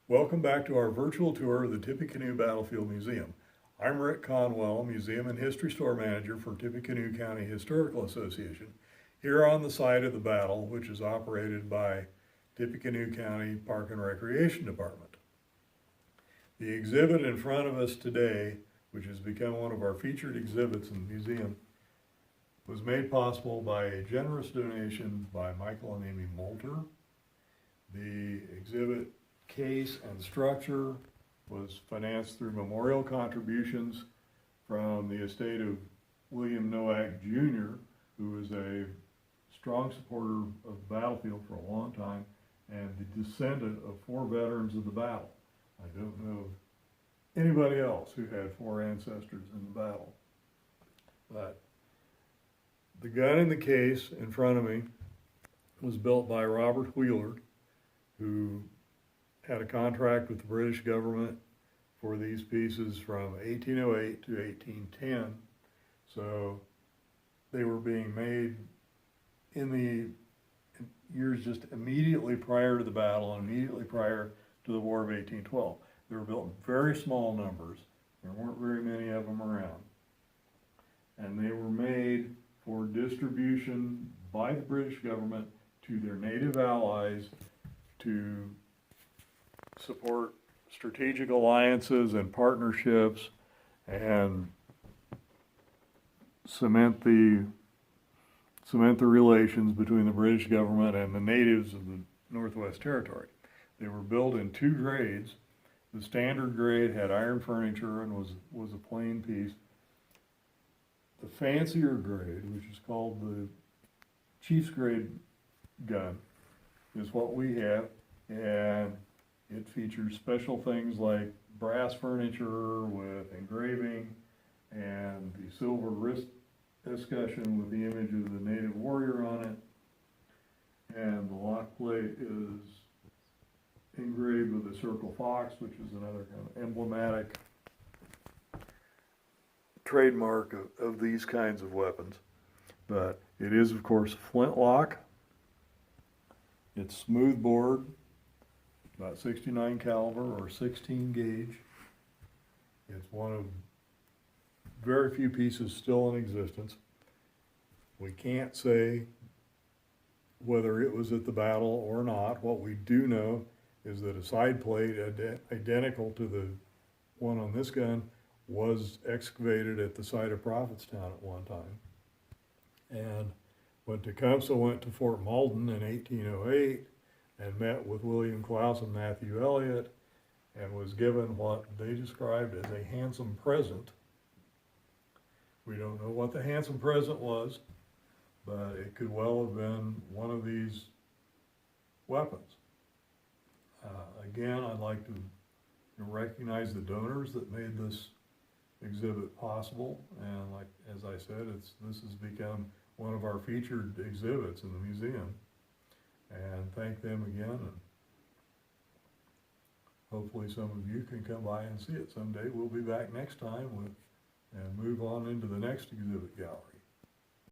Welcome back to our virtual tour of the Tippecanoe Battlefield Museum. I'm Rick Conwell, Museum and History Store Manager for Tippecanoe County Historical Association, here on the site of the battle, which is operated by Tippecanoe County Park and Recreation Department. The exhibit in front of us today, which has become one of our featured exhibits in the museum, was made possible by a generous donation by Michael and Amy Moulter. The exhibit case and structure was financed through memorial contributions from the estate of William Nowak Jr., who was a strong supporter of the battlefield for a long time and the descendant of 4 veterans of the battle. I don't know of anybody else who had 4 ancestors in the battle. But the gun in the case in front of me was built by Robert Wheeler, who had a contract with the British government for these pieces from 1808 to 1810. So they were being made in the years just immediately prior to the battle and immediately prior to the War of 1812. They were built in very small numbers. There weren't very many of them around. And they were made for distribution by the British government to their native allies to support strategic alliances and partnerships and cement the relations between the British government and the natives of the Northwest Territory. They were built in 2 grades. The standard grade had iron furniture and was a plain piece. The fancier grade, which is called the Chief's grade gun, is what we have, and it features special things like brass furniture with engraving and the silver wrist escutcheon with the image of the native warrior on it. And the lock plate is engraved with a circle fox, which is another kind of emblematic trademark of these kinds of weapons. But it is, of course, a flintlock. It's smooth bore, about 69 caliber or 16 gauge. It's one of very few pieces still in existence. We can't say whether it was at the battle or not. What we do know is that a side plate identical to the one on this gun was excavated at the site of Prophetstown at one time. And when Tecumseh went to Fort Malden in 1808 and met with William Klaus and Matthew Elliott and was given what they described as a handsome present. We don't know what the handsome present was, but it could well have been one of these weapons. Again, I'd like to recognize the donors that made this exhibit possible, and like as I said, this has become one of our featured exhibits in the museum, and thank them again, and hopefully some of you can come by and see it someday. We'll be back next time and move on into the next exhibit gallery.